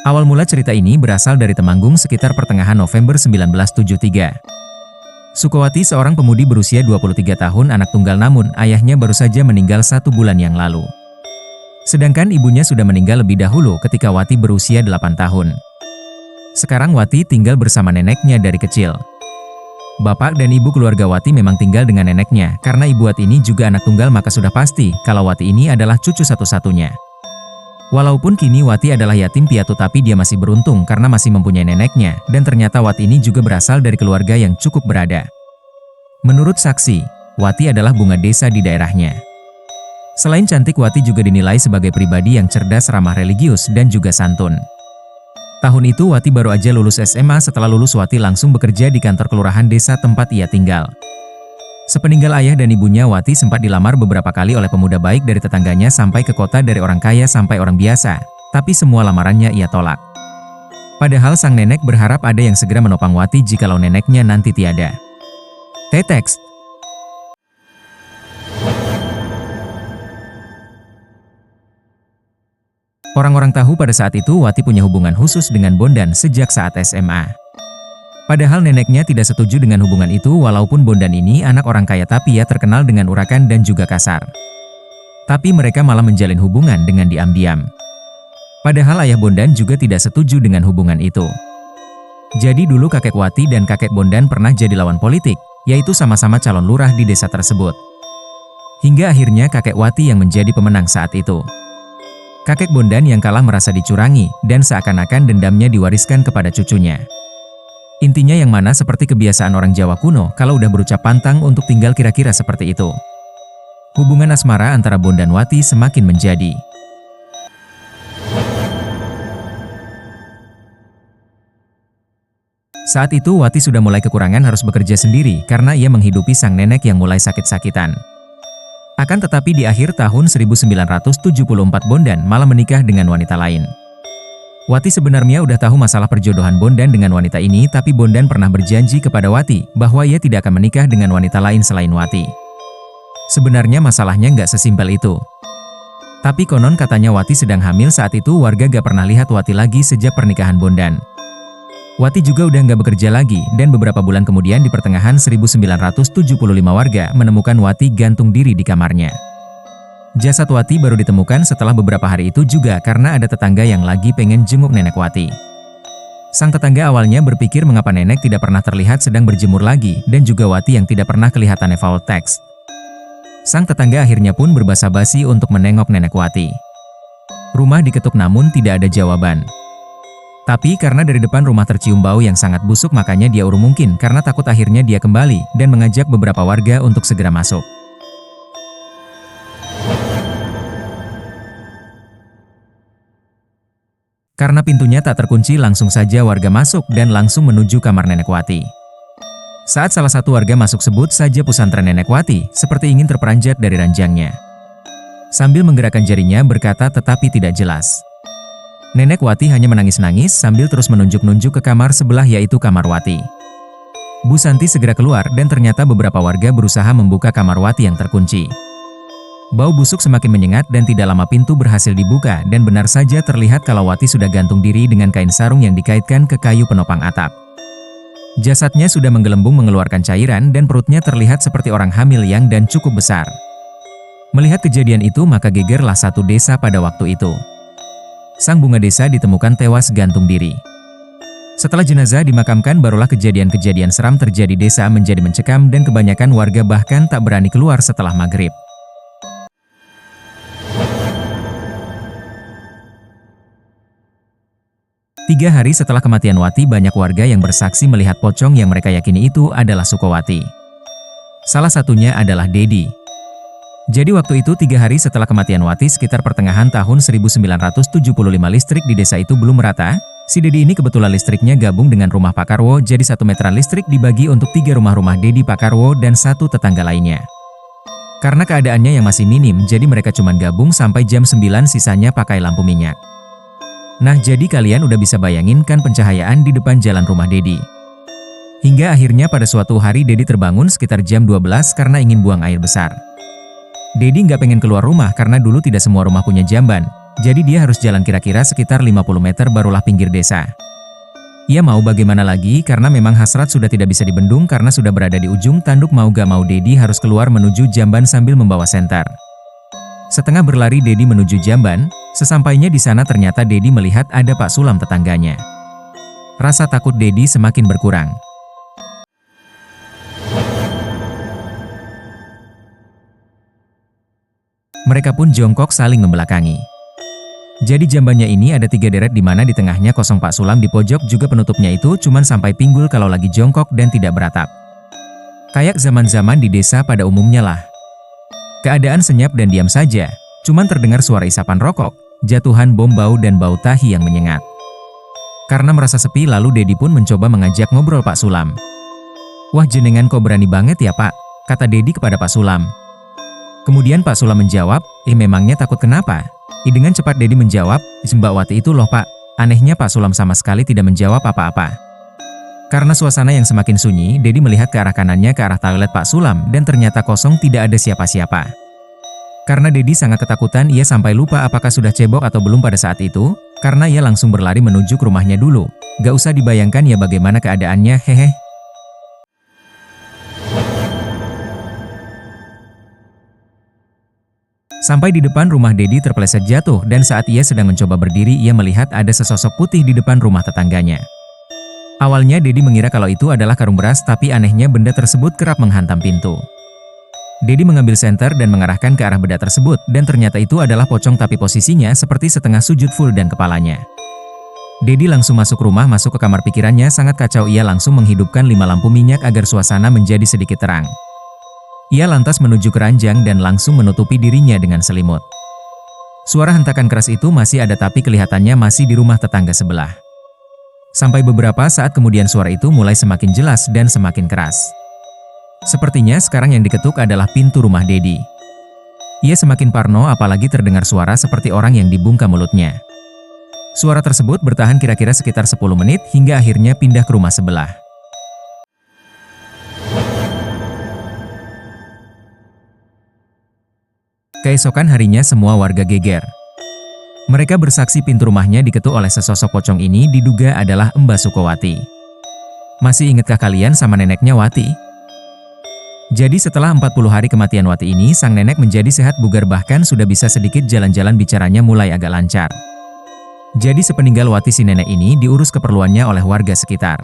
Awal mula cerita ini berasal dari Temanggung sekitar pertengahan November 1973. Sukowati seorang pemudi berusia 23 tahun anak tunggal namun ayahnya baru saja meninggal 1 bulan yang lalu. Sedangkan ibunya sudah meninggal lebih dahulu ketika Wati berusia 8 tahun. Sekarang Wati tinggal bersama neneknya dari kecil. Bapak dan ibu keluarga Wati memang tinggal dengan neneknya karena ibu Wati ini juga anak tunggal maka sudah pasti kalau Wati ini adalah cucu satu-satunya. Walaupun kini Wati adalah yatim piatu tapi dia masih beruntung karena masih mempunyai neneknya dan ternyata Wati ini juga berasal dari keluarga yang cukup berada. Menurut saksi, Wati adalah bunga desa di daerahnya. Selain cantik, Wati juga dinilai sebagai pribadi yang cerdas, ramah religius, dan juga santun. Tahun itu Wati baru aja lulus SMA. Setelah lulus Wati langsung bekerja di kantor kelurahan desa tempat ia tinggal. Sepeninggal ayah dan ibunya, Wati sempat dilamar beberapa kali oleh pemuda baik dari tetangganya sampai ke kota, dari orang kaya sampai orang biasa, tapi semua lamarannya ia tolak. Padahal sang nenek berharap ada yang segera menopang Wati jikalau neneknya nanti tiada. Teks. Orang-orang tahu pada saat itu Wati punya hubungan khusus dengan Bondan sejak saat SMA. Padahal neneknya tidak setuju dengan hubungan itu walaupun Bondan ini anak orang kaya tapi ia terkenal dengan urakan dan juga kasar. Tapi mereka malah menjalin hubungan dengan diam-diam. Padahal ayah Bondan juga tidak setuju dengan hubungan itu. Jadi dulu kakek Wati dan kakek Bondan pernah jadi lawan politik, yaitu sama-sama calon lurah di desa tersebut. Hingga akhirnya kakek Wati yang menjadi pemenang saat itu. Kakek Bondan yang kalah merasa dicurangi dan seakan-akan dendamnya diwariskan kepada cucunya. Intinya yang mana seperti kebiasaan orang Jawa kuno kalau udah berucap pantang untuk tinggal, kira-kira seperti itu. Hubungan asmara antara Bondan dan Wati semakin menjadi. Saat itu Wati sudah mulai kekurangan harus bekerja sendiri karena ia menghidupi sang nenek yang mulai sakit-sakitan. Akan tetapi di akhir tahun 1974 Bondan malah menikah dengan wanita lain. Wati sebenarnya udah tahu masalah perjodohan Bondan dengan wanita ini, tapi Bondan pernah berjanji kepada Wati bahwa ia tidak akan menikah dengan wanita lain selain Wati. Sebenarnya masalahnya nggak sesimpel itu. Tapi konon katanya Wati sedang hamil saat itu, warga gak pernah lihat Wati lagi sejak pernikahan Bondan. Wati juga udah nggak bekerja lagi dan beberapa bulan kemudian di pertengahan 1975 warga menemukan Wati gantung diri di kamarnya. Jasad Wati baru ditemukan setelah beberapa hari itu juga karena ada tetangga yang lagi pengen jenguk nenek Wati. Sang tetangga awalnya berpikir mengapa nenek tidak pernah terlihat sedang berjemur lagi dan juga Wati yang tidak pernah kelihatan foul text. Sang tetangga akhirnya pun berbasa-basi untuk menengok nenek Wati. Rumah diketuk namun tidak ada jawaban. Tapi karena dari depan rumah tercium bau yang sangat busuk makanya dia urung mungkin karena takut, akhirnya dia kembali dan mengajak beberapa warga untuk segera masuk. Karena pintunya tak terkunci, langsung saja warga masuk dan langsung menuju kamar nenek Wati. Saat salah satu warga masuk, sebut saja pusantren nenek Wati, seperti ingin terperanjat dari ranjangnya. Sambil menggerakkan jarinya berkata tetapi tidak jelas. Nenek Wati hanya menangis-nangis sambil terus menunjuk-nunjuk ke kamar sebelah, yaitu kamar Wati. Bu Santi segera keluar dan ternyata beberapa warga berusaha membuka kamar Wati yang terkunci. Bau busuk semakin menyengat dan tidak lama pintu berhasil dibuka dan benar saja terlihat kalau Wati sudah gantung diri dengan kain sarung yang dikaitkan ke kayu penopang atap. Jasadnya sudah menggelembung mengeluarkan cairan dan perutnya terlihat seperti orang hamil yang dan cukup besar. Melihat kejadian itu maka gegerlah satu desa pada waktu itu. Sang bunga desa ditemukan tewas gantung diri. Setelah jenazah dimakamkan barulah kejadian-kejadian seram terjadi. Desa menjadi mencekam dan kebanyakan warga bahkan tak berani keluar setelah maghrib. Tiga hari setelah kematian Wati, banyak warga yang bersaksi melihat pocong yang mereka yakini itu adalah Sukowati. Salah satunya adalah Dedi. Jadi waktu itu 3 hari setelah kematian Wati, sekitar pertengahan tahun 1975, listrik di desa itu belum merata. Si Dedi ini kebetulan listriknya gabung dengan rumah Pak Karwo, jadi 1 meteran listrik dibagi untuk 3 rumah Dedi, Pak Karwo, dan 1 tetangga lainnya. Karena keadaannya yang masih minim, jadi mereka cuma gabung sampai jam 9, sisanya pakai lampu minyak. Nah, jadi kalian udah bisa bayangin kan pencahayaan di depan jalan rumah Dedi. Hingga akhirnya pada suatu hari Dedi terbangun sekitar jam 12 karena ingin buang air besar. Dedi nggak pengen keluar rumah karena dulu tidak semua rumah punya jamban. Jadi dia harus jalan kira-kira sekitar 50 meter barulah pinggir desa. Ia mau bagaimana lagi karena memang hasrat sudah tidak bisa dibendung karena sudah berada di ujung tanduk. Mau gak mau Dedi harus keluar menuju jamban sambil membawa senter. Setengah berlari Dedi menuju jamban, sesampainya di sana ternyata Dedi melihat ada Pak Sulam tetangganya. Rasa takut Dedi semakin berkurang. Mereka pun jongkok saling membelakangi. Jadi jambannya ini ada 3 deret di mana di tengahnya kosong. Pak Sulam di pojok juga penutupnya itu cuman sampai pinggul kalau lagi jongkok dan tidak beratap. Kayak zaman-zaman di desa pada umumnya lah. Keadaan senyap dan diam saja, cuman terdengar suara isapan rokok, jatuhan bom bau dan bau tahi yang menyengat. Karena merasa sepi lalu Dedi pun mencoba mengajak ngobrol Pak Sulam. "Wah jenengan kok berani banget ya Pak," kata Dedi kepada Pak Sulam. Kemudian Pak Sulam menjawab, memangnya takut kenapa?" Dengan cepat Dedi menjawab, "Mbak Wati itu loh Pak." Anehnya Pak Sulam sama sekali tidak menjawab apa-apa. Karena suasana yang semakin sunyi, Dedi melihat ke arah kanannya ke arah toilet Pak Sulam dan ternyata kosong, tidak ada siapa-siapa. Karena Dedi sangat ketakutan, ia sampai lupa apakah sudah cebok atau belum pada saat itu, karena ia langsung berlari menuju ke rumahnya dulu. Gak usah dibayangkan ya bagaimana keadaannya, hehe. Sampai di depan rumah Dedi terpeleset jatuh dan saat ia sedang mencoba berdiri ia melihat ada sesosok putih di depan rumah tetangganya. Awalnya Dedi mengira kalau itu adalah karung beras tapi anehnya benda tersebut kerap menghantam pintu. Dedi mengambil senter dan mengarahkan ke arah benda tersebut dan ternyata itu adalah pocong tapi posisinya seperti setengah sujud full dan kepalanya. Dedi langsung masuk rumah, masuk ke kamar. Pikirannya sangat kacau, ia langsung menghidupkan 5 lampu minyak agar suasana menjadi sedikit terang. Ia lantas menuju ke ranjang dan langsung menutupi dirinya dengan selimut. Suara hentakan keras itu masih ada tapi kelihatannya masih di rumah tetangga sebelah. Sampai beberapa saat kemudian suara itu mulai semakin jelas dan semakin keras. Sepertinya sekarang yang diketuk adalah pintu rumah Dedi. Ia semakin parno apalagi terdengar suara seperti orang yang dibungkam mulutnya. Suara tersebut bertahan kira-kira sekitar 10 menit hingga akhirnya pindah ke rumah sebelah. Keesokan harinya semua warga geger. Mereka bersaksi pintu rumahnya diketuk oleh sesosok pocong ini diduga adalah Mbak Sukowati. Masih ingatkah kalian sama neneknya Wati? Jadi setelah 40 hari kematian Wati ini, sang nenek menjadi sehat bugar bahkan sudah bisa sedikit jalan-jalan, bicaranya mulai agak lancar. Jadi sepeninggal Wati si nenek ini diurus keperluannya oleh warga sekitar.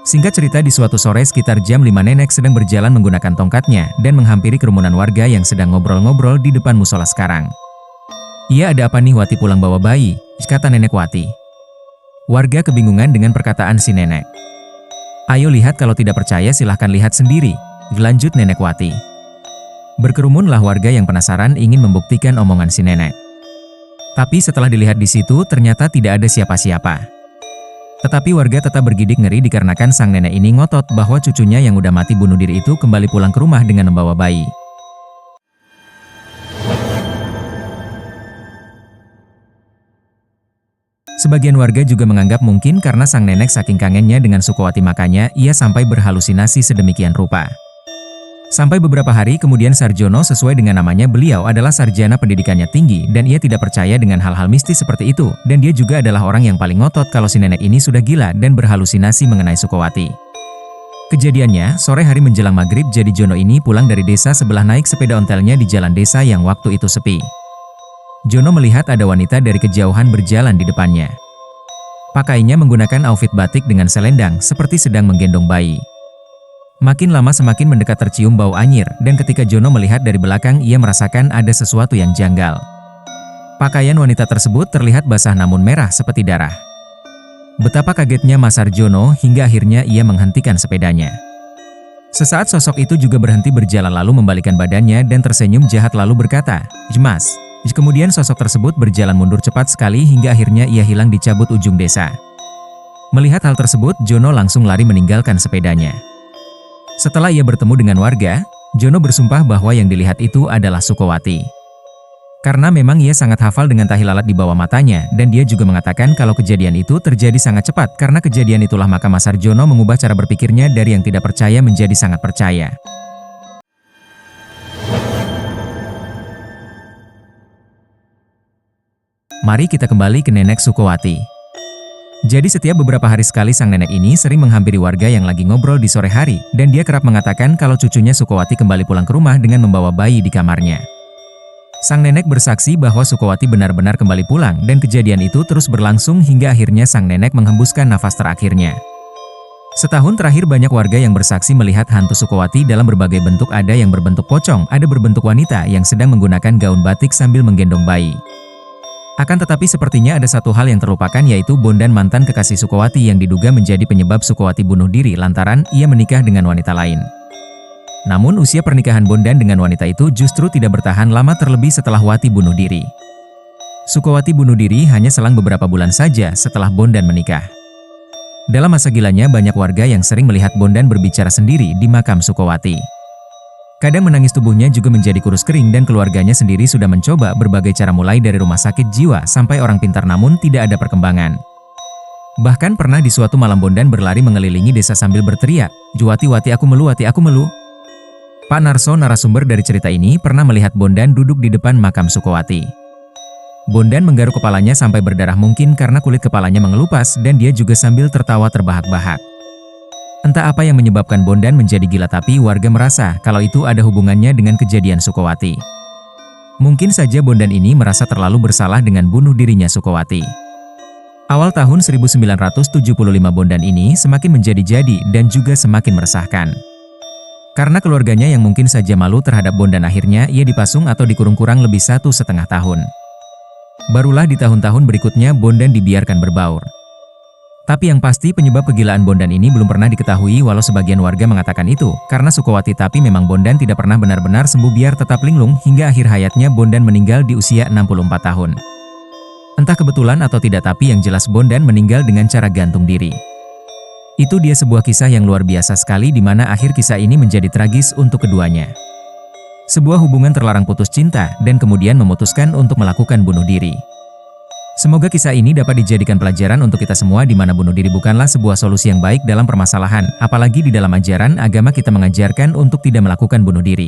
Singkat cerita di suatu sore sekitar jam 5 nenek sedang berjalan menggunakan tongkatnya dan menghampiri kerumunan warga yang sedang ngobrol-ngobrol di depan musola sekarang. "Iya ada apa nih Wati pulang bawa bayi?" kata nenek Wati. Warga kebingungan dengan perkataan si nenek. "Ayo lihat, kalau tidak percaya silahkan lihat sendiri," lanjut nenek Wati. Berkerumunlah warga yang penasaran ingin membuktikan omongan si nenek. Tapi setelah dilihat di situ ternyata tidak ada siapa-siapa. Tetapi warga tetap bergidik ngeri dikarenakan sang nenek ini ngotot bahwa cucunya yang udah mati bunuh diri itu kembali pulang ke rumah dengan membawa bayi. Sebagian warga juga menganggap mungkin karena sang nenek saking kangennya dengan Sukowati makanya ia sampai berhalusinasi sedemikian rupa. Sampai beberapa hari kemudian Sarjono, sesuai dengan namanya beliau adalah sarjana pendidikannya tinggi dan ia tidak percaya dengan hal-hal mistis seperti itu, dan dia juga adalah orang yang paling ngotot kalau si nenek ini sudah gila dan berhalusinasi mengenai Sukowati. Kejadiannya, sore hari menjelang maghrib, jadi Jono ini pulang dari desa sebelah naik sepeda ontelnya di jalan desa yang waktu itu sepi. Jono melihat ada wanita dari kejauhan berjalan di depannya. Pakainya menggunakan outfit batik dengan selendang seperti sedang menggendong bayi. Makin lama semakin mendekat, tercium bau anyir, dan ketika Jono melihat dari belakang ia merasakan ada sesuatu yang janggal. Pakaian wanita tersebut terlihat basah namun merah seperti darah. Betapa kagetnya Mas Sarjono hingga akhirnya ia menghentikan sepedanya. Sesaat sosok itu juga berhenti berjalan lalu membalikkan badannya dan tersenyum jahat lalu berkata, "Mas." Kemudian sosok tersebut berjalan mundur cepat sekali hingga akhirnya ia hilang di cabut ujung desa. Melihat hal tersebut, Jono langsung lari meninggalkan sepedanya. Setelah ia bertemu dengan warga, Jono bersumpah bahwa yang dilihat itu adalah Sukowati. Karena memang ia sangat hafal dengan tahi lalat di bawah matanya, dan dia juga mengatakan kalau kejadian itu terjadi sangat cepat. Karena kejadian itulah maka Mas Sarjono mengubah cara berpikirnya dari yang tidak percaya menjadi sangat percaya. Mari kita kembali ke nenek Sukowati. Jadi setiap beberapa hari sekali sang nenek ini sering menghampiri warga yang lagi ngobrol di sore hari, dan dia kerap mengatakan kalau cucunya Sukowati kembali pulang ke rumah dengan membawa bayi di kamarnya. Sang nenek bersaksi bahwa Sukowati benar-benar kembali pulang dan kejadian itu terus berlangsung hingga akhirnya sang nenek menghembuskan nafas terakhirnya. Setahun terakhir banyak warga yang bersaksi melihat hantu Sukowati dalam berbagai bentuk, ada yang berbentuk pocong, ada berbentuk wanita yang sedang menggunakan gaun batik sambil menggendong bayi. Akan tetapi sepertinya ada satu hal yang terlupakan, yaitu Bondan, mantan kekasih Sukowati yang diduga menjadi penyebab Sukowati bunuh diri lantaran ia menikah dengan wanita lain. Namun usia pernikahan Bondan dengan wanita itu justru tidak bertahan lama, terlebih setelah Wati bunuh diri. Sukowati bunuh diri hanya selang beberapa bulan saja setelah Bondan menikah. Dalam masa gilanya banyak warga yang sering melihat Bondan berbicara sendiri di makam Sukowati. Kadang menangis, tubuhnya juga menjadi kurus kering, dan keluarganya sendiri sudah mencoba berbagai cara mulai dari rumah sakit jiwa sampai orang pintar, namun tidak ada perkembangan. Bahkan pernah di suatu malam Bondan berlari mengelilingi desa sambil berteriak, "Wati, Wati, aku melu, Wati, aku melu." Pak Narso, narasumber dari cerita ini, pernah melihat Bondan duduk di depan makam Sukowati. Bondan menggaruk kepalanya sampai berdarah, mungkin karena kulit kepalanya mengelupas, dan dia juga sambil tertawa terbahak-bahak. Entah apa yang menyebabkan Bondan menjadi gila, tapi warga merasa kalau itu ada hubungannya dengan kejadian Sukowati. Mungkin saja Bondan ini merasa terlalu bersalah dengan bunuh dirinya Sukowati. Awal tahun 1975 Bondan ini semakin menjadi-jadi dan juga semakin meresahkan. Karena keluarganya yang mungkin saja malu terhadap Bondan, akhirnya ia dipasung atau dikurung kurang lebih 1,5 tahun. Barulah di tahun-tahun berikutnya Bondan dibiarkan berbaur. Tapi yang pasti penyebab kegilaan Bondan ini belum pernah diketahui, walau sebagian warga mengatakan itu karena Sukowati, tapi memang Bondan tidak pernah benar-benar sembuh biar tetap linglung hingga akhir hayatnya Bondan meninggal di usia 64 tahun. Entah kebetulan atau tidak, tapi yang jelas Bondan meninggal dengan cara gantung diri. Itu dia sebuah kisah yang luar biasa sekali, di mana akhir kisah ini menjadi tragis untuk keduanya. Sebuah hubungan terlarang putus cinta dan kemudian memutuskan untuk melakukan bunuh diri. Semoga kisah ini dapat dijadikan pelajaran untuk kita semua, di mana bunuh diri bukanlah sebuah solusi yang baik dalam permasalahan, apalagi di dalam ajaran agama kita mengajarkan untuk tidak melakukan bunuh diri.